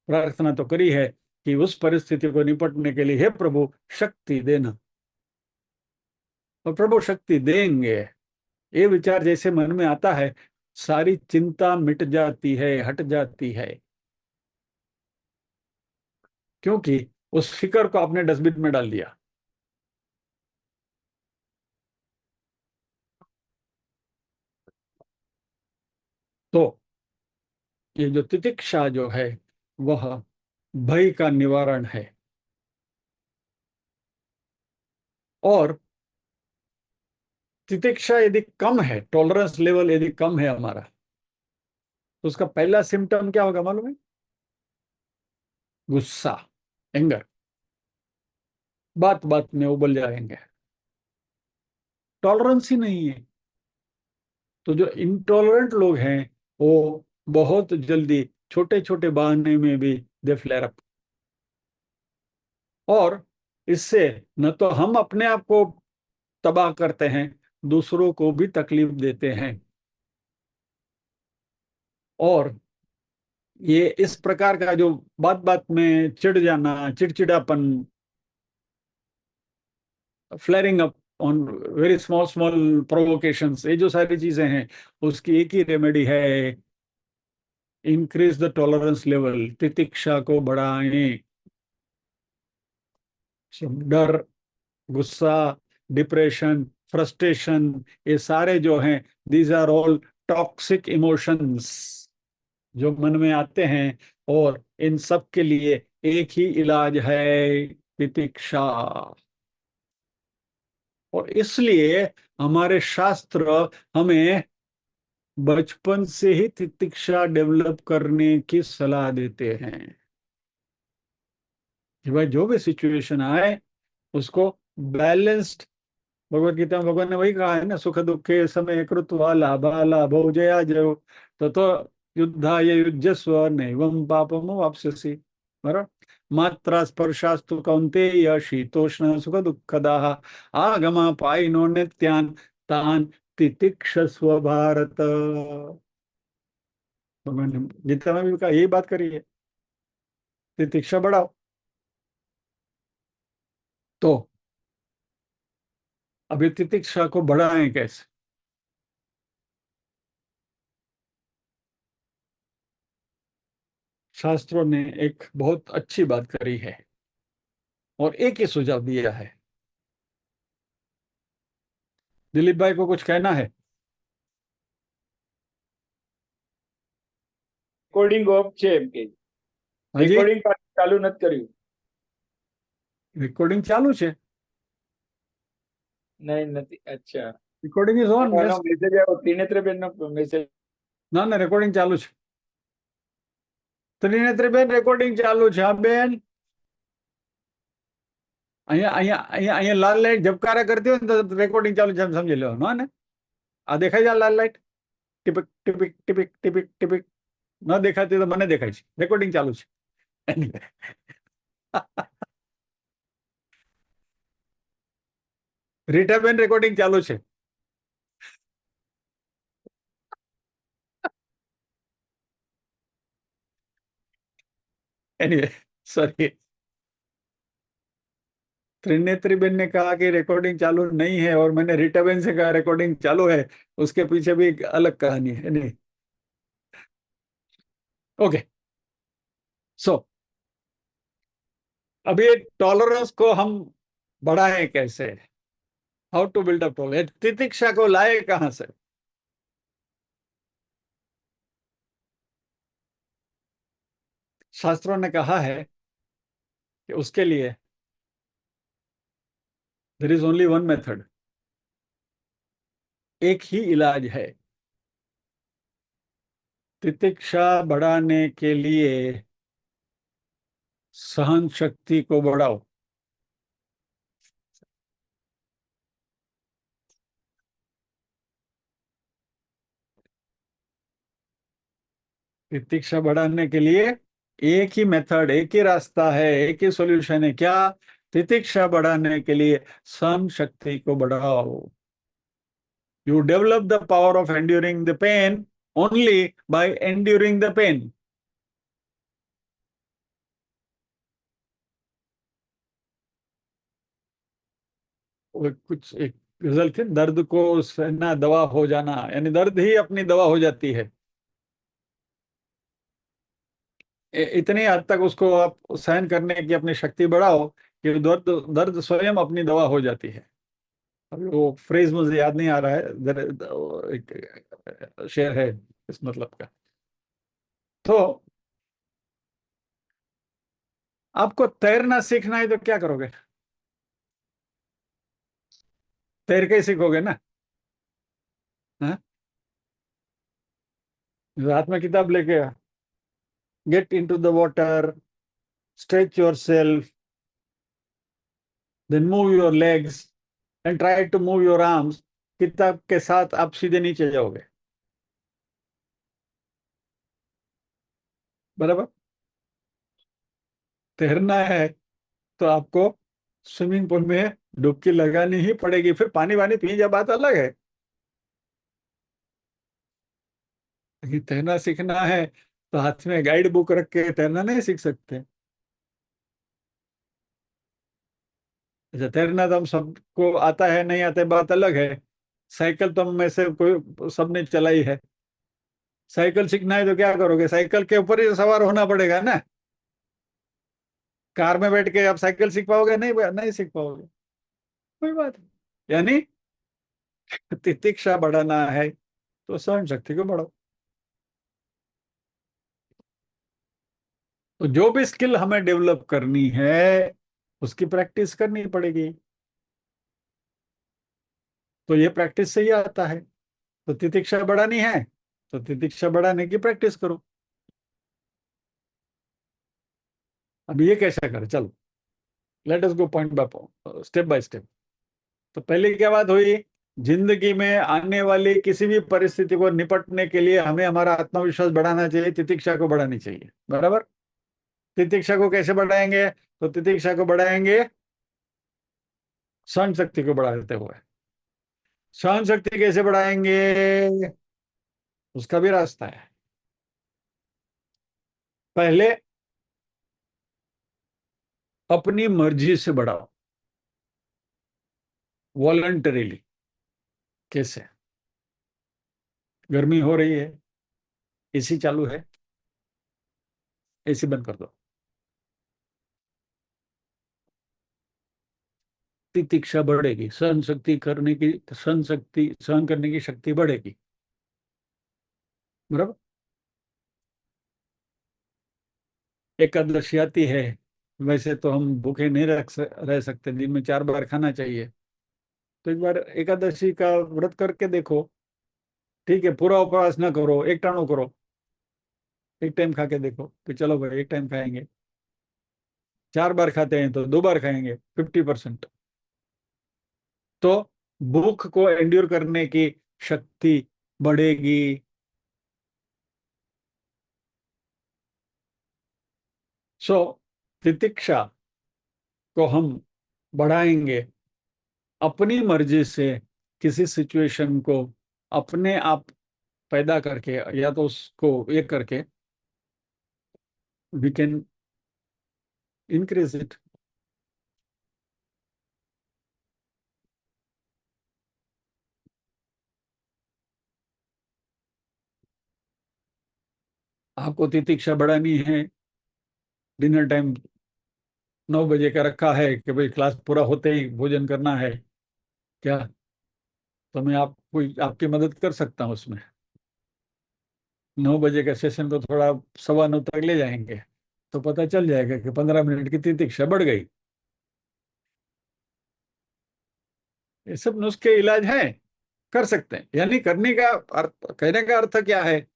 प्रार्थना तो करी है कि उस परिस्थिति को निपटने के लिए हे प्रभु शक्ति देना, और प्रभु शक्ति देंगे। ये विचार जैसे मन में आता है, सारी चिंता मिट जाती है, हट जाती है, क्योंकि उस फिक्र को आपने डस्टबिन में डाल दिया। तो ये जो तितिक्षा जो है वह भय का निवारण है। और तितिक्षा यदि कम है, टॉलरेंस लेवल यदि कम है हमारा, तो उसका पहला सिम्टम क्या होगा मालूम है? गुस्सा, एंगर, बात बात में उबल जाएंगे, टॉलरेंस ही नहीं है। तो जो इंटॉलरेंट लोग हैं वो बहुत जल्दी छोटे छोटे बहाने में भी दे फ्लेयर अप। और इससे न तो हम अपने आप को तबाह करते हैं, दूसरों को भी तकलीफ देते हैं। और ये इस प्रकार का जो बात बात में चिढ़ जाना, चिड़चिड़ापन, flaring up on very small small provocations, ये जो सारी चीजें हैं, उसकी एक ही रेमेडी है, इंक्रीज द टॉलरेंस लेवल, तितिक्षा को बढ़ाएं। डर, गुस्सा, डिप्रेशन, फ्रस्ट्रेशन, ये सारे जो हैं, these are all toxic emotions जो मन में आते हैं। और इन सब के लिए एक ही इलाज है, तितिक्षा। और इसलिए हमारे शास्त्र हमें बचपन से ही तितिक्षा डेवलप करने की सलाह देते हैं कि भाई जो भी सिचुएशन आए उसको बैलेंस्ड। भगवत गीता में भगवान ने वही कहा है ना, सुख दुखे समय कृत्वा लाभा लाभो जया जयो तो युद्धाय युज्यस्व नैवं पापम वाप्स्यसि। बराबर। मात्रा स्पर्शास्तु कौन्तेय शीतोष्ण सुख दुःखदाः आगमा पायिनो नित्यान् तान् तितिक्षस्व भारत। भगवान ने गीता में भी कहा, यही बात करी है, तितिक्षा बढ़ाओ। तो अभी तितिक्षा को बढ़ाएं कैसे? शास्त्रों ने एक बहुत अच्छी बात करी है और एक ही सुझाव दिया है। दिलीप भाई को कुछ कहना है? રેકોર્ડિંગ ઓફ છે એમ કે हाँ जी, રેકોર્ડિંગ ચાલુ નથી કર્યું. रिकॉर्डिंग चालू है। નહીં નથી. અચ્છા, रिकॉर्डिंग इज ऑन। એનો મેસેજ આવ્યો, ત્રિનેત્રબેન નો મેસેજ. ના ના, રેકોર્ડિંગ ચાલુ છે। ત્રિનેત્રીબેન, રેકોર્ડિંગ ચાલુ છે। હા બેન, અહીંયા અહીંયા અહીંયા અહીંયા લાલ લાઈટ ઝબકારા કરતી હોય ને તો રેકોર્ડિંગ ચાલુ છે એમ સમજી લેવાનું। હા ને, આ દેખાય છે લાલ લાઈટ, ટીપિક ટીપિક ટીપિક ટીપિક ટીપિક। ન દેખાતી તો મને દેખાય છે, રેકોર્ડિંગ ચાલુ છે। રીટાબેન, રેકોર્ડિંગ ચાલુ છે। एनीवे, सॉरी, त्रिनेत्री बेन ने कहा कि रिकॉर्डिंग चालू नहीं है और मैंने रीटा बेन से कहा रिकॉर्डिंग चालू है। उसके पीछे भी एक अलग कहानी है नहीं। ओके, सो अभी टॉलरेंस को हम बढ़ाएं कैसे? How to build up tolerance? तितिक्षा को लाए कहां से? शास्त्रों ने कहा है कि उसके लिए there is only one method, एक ही इलाज है। तितिक्षा बढ़ाने के लिए सहन शक्ति को बढ़ाओ। प्रतीक्षा बढ़ाने के लिए एक ही मेथड, एक ही रास्ता है, एक ही सॉल्यूशन है। क्या? तितिक्षा बढ़ाने के लिए सहन शक्ति को बढ़ाओ। You develop the power of enduring the pain only by enduring the pain. कुछ एक गजल थी, दर्द को सहना दवा हो जाना, यानी दर्द ही अपनी दवा हो जाती है। इतनी हद तक उसको आप सहन करने की अपनी शक्ति बढ़ाओ कि दर्द दर्द स्वयं अपनी दवा हो जाती है। अभी वो फ्रेज मुझे याद नहीं आ रहा है, एक शेर है इस मतलब का। तो आपको तैरना सीखना है तो क्या करोगे? तैर के ही सीखोगे ना। हाँ? हाथ में किताब लेके get into the water, stretch yourself, then move your legs and try to move your arms. किताब के साथ आप सीधे नीचे जाओगे। बराबर। तैरना है तो आपको स्विमिंग पूल में डुबकी लगानी ही पड़ेगी, फिर पानी वानी पी जा बात अलग है। लेकिन तैरना सीखना है तो हाथ में गाइड बुक रख के तैरना नहीं सीख सकते। अच्छा, तैरना तो हम सबको आता है, नहीं आता है बात अलग है। साइकिल तो हम में से कोई सबने चलाई है। साइकिल सीखना है तो क्या करोगे, साइकिल के ऊपर ही सवार होना पड़ेगा ना। कार में बैठ के आप साइकिल सीख पाओगे? नहीं, नहीं सीख पाओगे। कोई बात नहीं। यानी तितिक्षा बढ़ाना है तो सहन शक्ति को बढ़ाओ। तो जो भी स्किल हमें डेवलप करनी है उसकी प्रैक्टिस करनी पड़ेगी। तो ये प्रैक्टिस से ही आता है। तो तितिक्षा बढ़ानी है तो तितिक्षा बढ़ाने की प्रैक्टिस करो। अब ये कैसा करें, चलो let us go point by point, step by step. तो पहले क्या बात हुई, जिंदगी में आने वाली किसी भी परिस्थिति को निपटने के लिए हमें हमारा आत्मविश्वास बढ़ाना चाहिए, तितिक्षा को बढ़ानी चाहिए, बराबर। तितिक्षा को कैसे बढ़ाएंगे? तो तितिक्षा को बढ़ाएंगे सहन शक्ति को बढ़ाते हुए। सहन शक्ति कैसे बढ़ाएंगे, उसका भी रास्ता है। पहले अपनी मर्जी से बढ़ाओ, वॉलंटरीली। कैसे? गर्मी हो रही है, एसी चालू है, एसी बंद कर दो। तितिक्षा बढ़ेगी, सहन शक्ति करने की, सहन शक्ति, सहन करने की शक्ति बढ़ेगी, बराबर। एकादशी आती है, वैसे तो हम भूखे नहीं रह सकते, दिन में 4 बार खाना चाहिए। तो एक बार एकादशी का व्रत करके देखो। ठीक है, पूरा उपवास ना करो, एक टाणो करो। एक टाइम खा के देखो कि चलो भाई एक टाइम खाएंगे। 4 बार खाते हैं तो 2 बार खाएंगे, 50%। तो भूख को एंड्योर करने की शक्ति बढ़ेगी। सो तितिक्षा को हम बढ़ाएंगे अपनी मर्जी से, किसी सिचुएशन को अपने आप पैदा करके, या तो उसको ये करके वी कैन इंक्रीज इट। आपको तितिक्षा बढ़ानी है, डिनर टाइम 9 बजे का रखा है कि भाई क्लास पूरा होते ही भोजन करना है क्या, तो मैं आपको आपकी मदद कर सकता हूँ उसमें। 9 बजे का सेशन को थोड़ा 9:15 तक ले जाएंगे तो पता चल जाएगा कि 15 मिनट की तितिक्षा बढ़ गई। ये सब नुस्खे इलाज हैं, कर सकते हैं। यानी करने का अर्थ, कहने का अर्थ क्या है,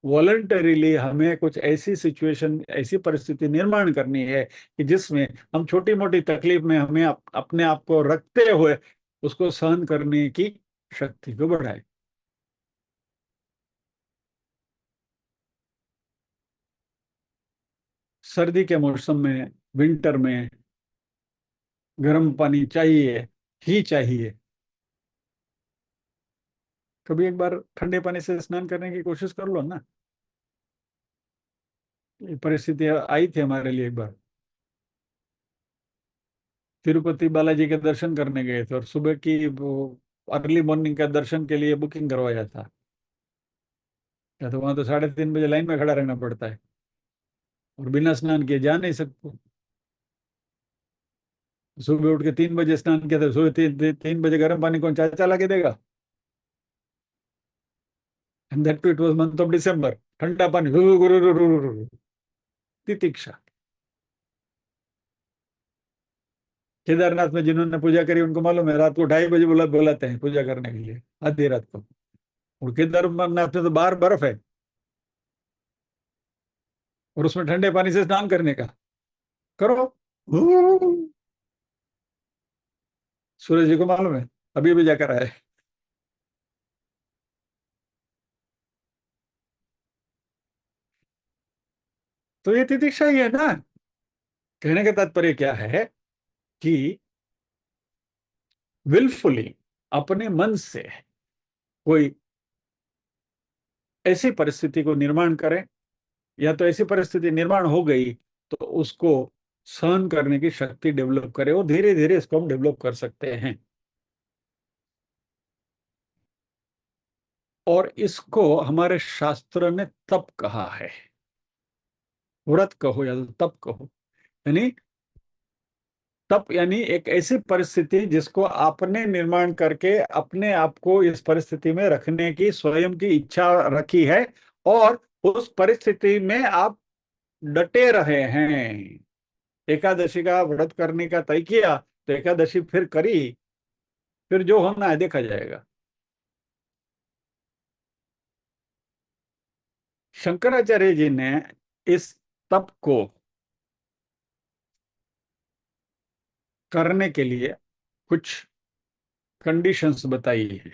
वॉलंटरीली हमें कुछ ऐसी सिचुएशन, ऐसी परिस्थिति निर्माण करनी है कि जिसमें हम छोटी मोटी तकलीफ में हमें अपने आप को रखते हुए उसको सहन करने की शक्ति को बढ़ाए। सर्दी के मौसम में, विंटर में गर्म पानी चाहिए ही चाहिए। कभी एक बार ठंडे पानी से स्नान करने की कोशिश कर लो ना। ये परिस्थिति आई थी हमारे लिए एक बार। तिरुपति बालाजी के दर्शन करने गए थे और सुबह की वो अर्ली मॉर्निंग का दर्शन के लिए बुकिंग करवाया था। या तो वहां तो 3:30 बजे लाइन में खड़ा रहना पड़ता है और बिना स्नान किए जा नहीं सकते। सुबह उठ के 3 बजे स्नान किया था, सुबह 3 बजे गर्म पानी कौन चाचा ला के देगा? And that too it was month of December, ठंडा पानी तितिक्षा। केदारनाथ में जिन्होंने पूजा करी उनको मालूम है, रात को 2:30 बजे बुलाते हैं पूजा करने के लिए, आधी रात को। और केदारनाथ में तो बाहर बर्फ है और उसमें ठंडे पानी से स्नान करने का, करो। सूरज जी को मालूम है, अभी भी जाकर आए। तो ये तितिक्षा ही है ना। कहने का तात्पर्य क्या है, कि विलफुली अपने मन से कोई ऐसी परिस्थिति को निर्माण करें, या तो ऐसी परिस्थिति निर्माण हो गई तो उसको सहन करने की शक्ति डेवलप करें, और धीरे धीरे इसको हम डेवलप कर सकते हैं। और इसको हमारे शास्त्र ने तप कहा है। व्रत कहो या तो तप कहो, यानी तप यानी एक ऐसी परिस्थिति जिसको आपने निर्माण करके अपने आप को इस परिस्थिति में रखने की स्वयं की इच्छा रखी है, और उस परिस्थिति में आप डटे रहे हैं। एकादशी का व्रत करने का तय किया तो एकादशी फिर करी, फिर जो होना है देखा जाएगा। शंकराचार्य जी ने इस तप को करने के लिए कुछ कंडीशंस बताई है।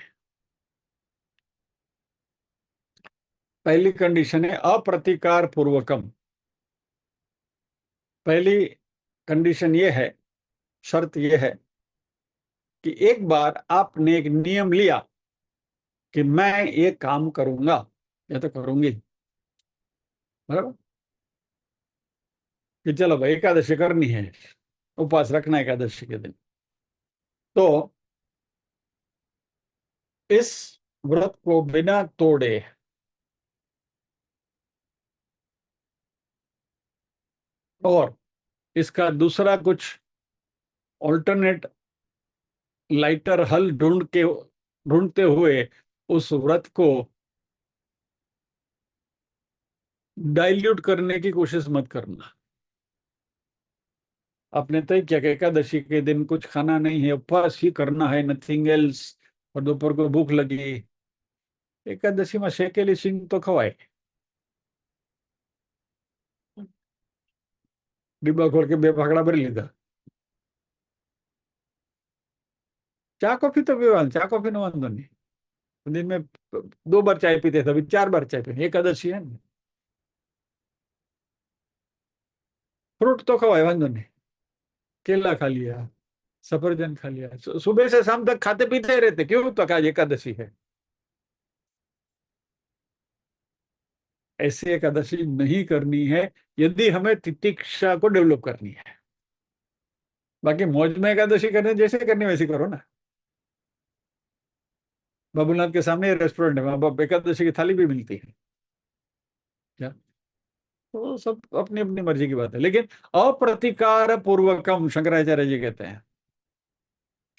पहली कंडीशन है अप्रतिकार पूर्वकम। पहली कंडीशन ये है, शर्त ये है कि एक बार आपने एक नियम लिया कि मैं ये काम करूंगा या तो करूंगी, बराबर, कि चलो भाई एकादशी करनी है, उपवास रखना है एकादशी के दिन, तो इस व्रत को बिना तोड़े और इसका दूसरा कुछ ऑल्टरनेट लाइटर हल ढूंढते हुए उस व्रत को डाइल्यूट करने की कोशिश मत करना। आपने तय किया कि एकादशी के दिन कुछ खाना नहीं है, उपवास ही करना है, नथिंग एल्स, और दोपहर को भूख लगी, एकादशी में शेकेली सिंग तो खवाए, डिब्बा खोल के 2 फाकड़ा भरी लीधा। चा कॉफी तो पीवा, चा कॉफी नो वांधो नहीं, दिन में 2 बार चाय पीते थे, अभी 4 बार चाय पीते, एकादशी है ना। फ्रूट तो खवाए, वांधो नहीं, केला खा लिया, सफरजन खा लिया, सुबह से शाम तक खाते पीते ही रहते, क्यों? तो आज एकादशी है। ऐसी एकादशी नहीं करनी है यदि हमें तितिक्षा को डेवलप करनी है। बाकी मौज में एकादशी करने जैसे करनी वैसी करो ना। बाबूनाथ के सामने रेस्टोरेंट है, वहां पर एकादशी की थाली भी मिलती है क्या? तो सब अपनी अपनी मर्जी की बात है, लेकिन अप्रतिकार पूर्वकम शंकराचार्य जी कहते हैं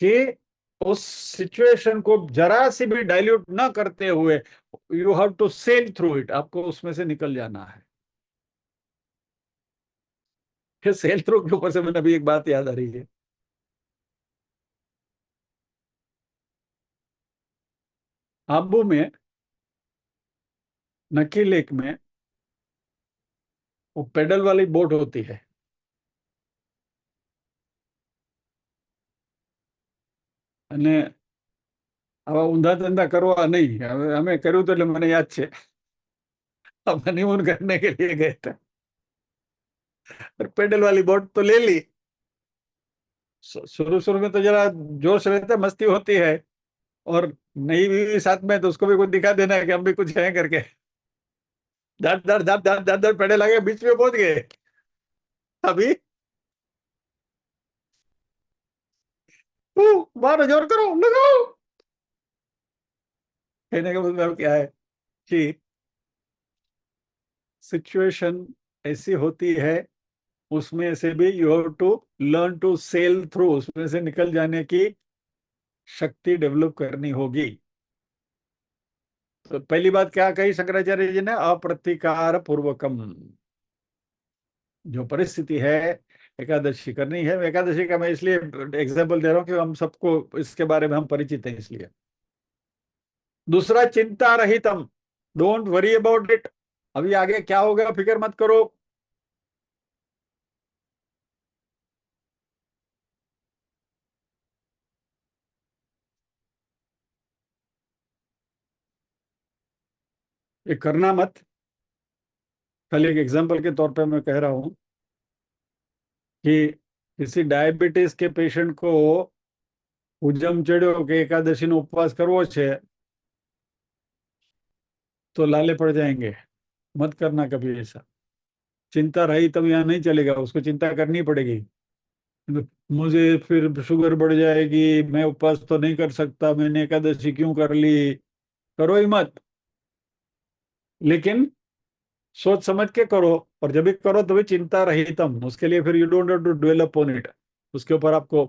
कि उस सिचुएशन को जरा सी भी डाइल्यूट ना करते हुए you have to sail through it, आपको उसमें से निकल जाना है। फिर सेल थ्रू के ऊपर से मैंने अभी एक बात याद आ रही है। आबू में नकी लेक में वो पेडल वाली बोट होती है, અને આવા ઊંધા ધંધા કરવા नहीं, हमें કર્યું तो એટલે મને याद છે। हम हनीमून करने के लिए गए थे और पेडल वाली बोट तो ले ली। शुरू शुरू में तो जरा जोश रहता है, मस्ती होती है, और नई बीवी साथ में तो उसको भी कुछ दिखा देना है कि हम भी कुछ हैं करके। धड़ धड़ धड़ धड़ धड़ धड़ पेडल लगे, बीच में पहुंच गए। अभी मारो, जोर करो, लगाओ। कहने का मतलब क्या है कि सिचुएशन ऐसी होती है, उसमें से भी you have to learn to sail through, उसमें से निकल जाने की शक्ति डेवलप करनी होगी। तो पहली बात क्या कही शंकराचार्य जी ने? अप्रतिकार पूर्वकम। जो परिस्थिति है, एकादशी करनी है, एकादशी का मैं इसलिए एग्जाम्पल दे रहा हूं कि हम सबको इसके बारे में हम परिचित हैं इसलिए। दूसरा, चिंता रहितम, डोंट वरी अबाउट इट, अभी आगे क्या होगा फिक्र मत करो। ये करना मत, खाली एक एग्जाम्पल के तौर पे मैं कह रहा हूं कि किसी डायबिटीज के पेशेंट को ઉજમ ચડ્યો કે એકાદશીનો ઉપવાસ કરવો છે तो लाले पड़ जाएंगे। मत करना कभी ऐसा। चिंता रही तब यहाँ नहीं चलेगा, उसको चिंता करनी पड़ेगी। मुझे फिर शुगर बढ़ जाएगी, मैं उपवास तो नहीं कर सकता, मैंने एकादशी क्यों कर ली। करो ही मत, लेकिन सोच समझ के करो। और जब भी करो तभी चिंता रहितम, उसके लिए फिर you don't have to develop on it. उसके ऊपर आपको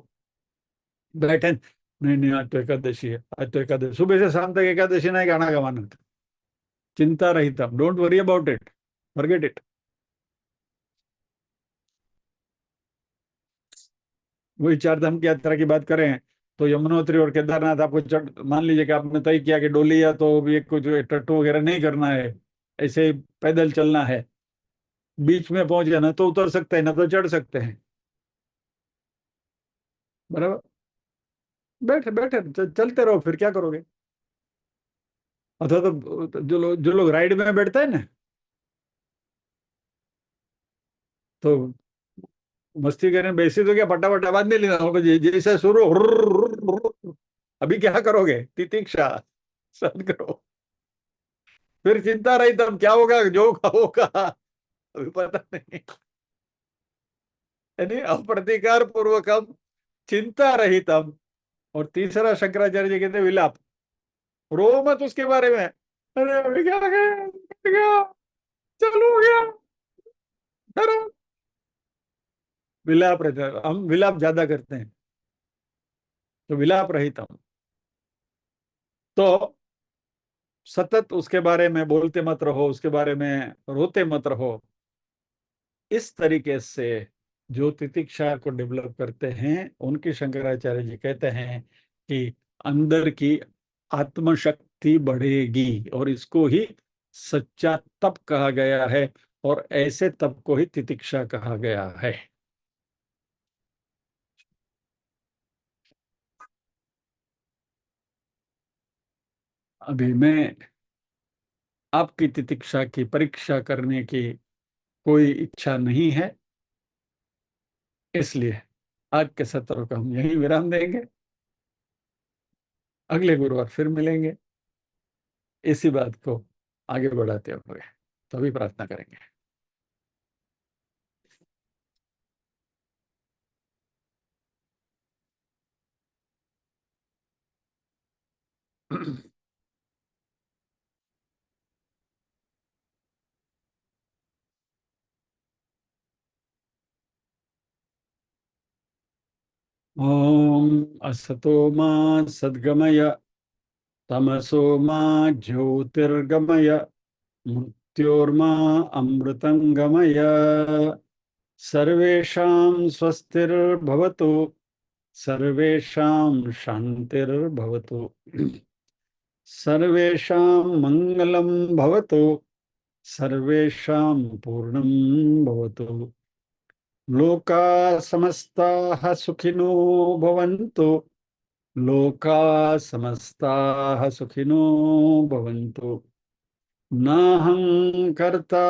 बैठे नहीं नहीं, आज तो एकादशी है, आज तो एकादशी, सुबह से शाम तक एकादशी ना गाना गवाना। चिंता रहितम, don't worry about it, forget it. वही चार धाम की यात्रा की बात करें तो यमुनोत्री और केदारनाथ आपको चढ़, मान लीजिए कि आपने तय किया कि डोली या तो भी कुछ टट्टू वगैरह नहीं करना है, ऐसे ही पैदल चलना है। बीच में पहुंचे ना तो उतर सकते हैं, ना तो चढ़ सकते हैं। बराबर। बैठे बैठे चलते रहो, फिर क्या करोगे। अथवा तो जो लोग राइड में बैठते हैं ना, तो मस्ती करने बेसी तो क्या फटाफट आवाज नहीं लेना होगा, जैसे शुरू अभी क्या करोगे, तितिक्षा सद करो। फिर चिंता रही तब क्या होगा, जो होगा अभी पता नहीं। यानी अप्रतिकार पूर्वकम, चिंता रहितम। और तीसरा शंकराचार्य जी कहते हैं विलाप। रो मत उसके बारे में, अरे अभी क्या गया, गया, चलो हो गया, डरो। विलाप रहता है, हम विलाप ज्यादा करते हैं, तो विलाप रहितम। तो सतत उसके बारे में बोलते मत रहो, उसके बारे में रोते मत रहो। इस तरीके से जो तितिक्षा को डेवलप करते हैं उनकी शंकराचार्य जी कहते हैं कि अंदर की आत्मशक्ति बढ़ेगी, और इसको ही सच्चा तप कहा गया है, और ऐसे तप को ही तितिक्षा कहा गया है। अभी मैं आपकी तितिक्षा की परीक्षा करने की कोई इच्छा नहीं है, इसलिए आज के सत्र को हम यहीं विराम देंगे। अगले गुरुवार फिर मिलेंगे इसी बात को आगे बढ़ाते हुए। तो अभी प्रार्थना करेंगे। ओम असतो मा सद्गमय, तमसो मा ज्योतिर्गमय, मृत्योर्मा अमृतंगमय। सर्वेषां स्वस्तिर्भवतु, सर्वेषां शान्तिर्भवतु, सर्वेषां मङ्गलं भवतु, सर्वेषां पूर्णं भवतु। लोका समस्ताः सुखिनो भवन्तु, लोका समस्ताः सुखिनो भवन्तु। नाहं कर्ता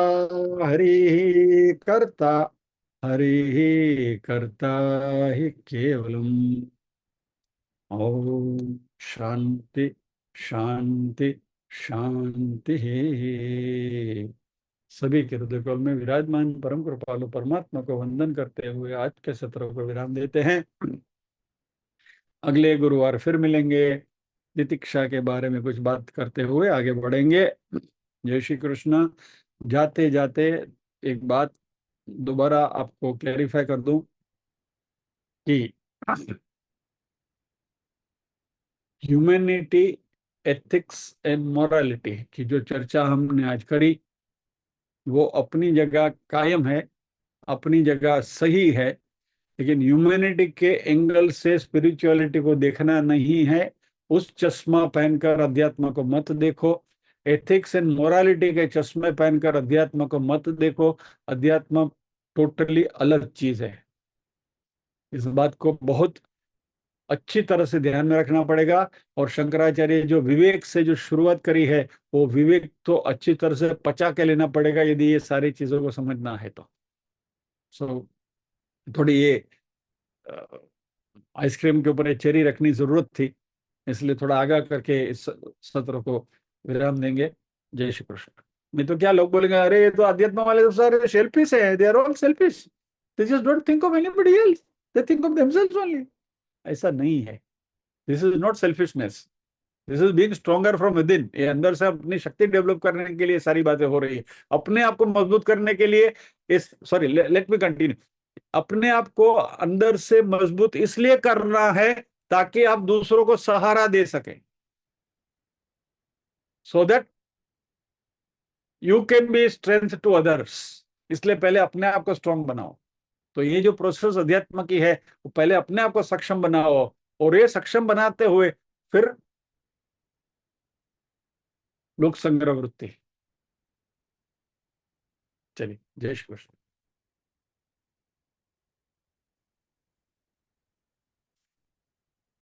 हरिः कर्ता, हरिः कर्ता हि केवलम्। ओम शांति शांति शांति। सभी के हृदय कमल में विराजमान परम कृपालु परमात्मा को वंदन करते हुए आज के सत्र को विराम देते हैं। अगले गुरुवार फिर मिलेंगे, तितिक्षा के बारे में कुछ बात करते हुए आगे बढ़ेंगे। जय श्री कृष्ण। जाते जाते एक बात दोबारा आपको क्लैरिफाई कर दूं कि ह्यूमैनिटी, एथिक्स एंड मोरालिटी की जो चर्चा हमने आज करी वो अपनी जगह कायम है, अपनी जगह सही है, लेकिन ह्यूमैनिटी के एंगल से स्पिरिचुअलिटी को देखना नहीं है। उस चश्मा पहनकर अध्यात्म को मत देखो, एथिक्स एंड मोरालिटी के चश्मे पहनकर अध्यात्म को मत देखो। अध्यात्म टोटली अलग चीज है। इस बात को बहुत अच्छी तरह से ध्यान में रखना पड़ेगा। और शंकराचार्य जो विवेक से जो शुरुआत करी है वो विवेक तो अच्छी तरह से पचा के लेना पड़ेगा यदि ये सारी चीजों को समझना है तो। सो थोड़ी ये आइसक्रीम के ऊपर एक चेरी रखनी जरूरत थी, इसलिए थोड़ा आगा करके इस सत्र को विराम देंगे। जय श्री कृष्ण। नहीं तो क्या लोग बोलेंगे, अरे ये तो अध्यात्म वाले तो सारे सेल्फिश है, they are all selfish, they just don't think of anybody else, they think of themselves only. ऐसा नहीं है। This is not selfishness, this is being stronger from within. ये अंदर से अपनी शक्ति डेवलप करने के लिए सारी बातें हो रही है, अपने आप को मजबूत करने के लिए। इस सॉरी, लेट मी कंटिन्यू। अपने आप को अंदर से मजबूत इसलिए करना है ताकि आप दूसरों को सहारा दे सकें, so that you can be strength to others. इसलिए पहले अपने आप को स्ट्रांग बनाओ। तो ये जो प्रोसेस अध्यात्म की है, वो पहले अपने आप को सक्षम बनाओ, और ये सक्षम बनाते हुए फिर लोक संग्रह वृत्ति। चलिए, जय श्री कृष्ण।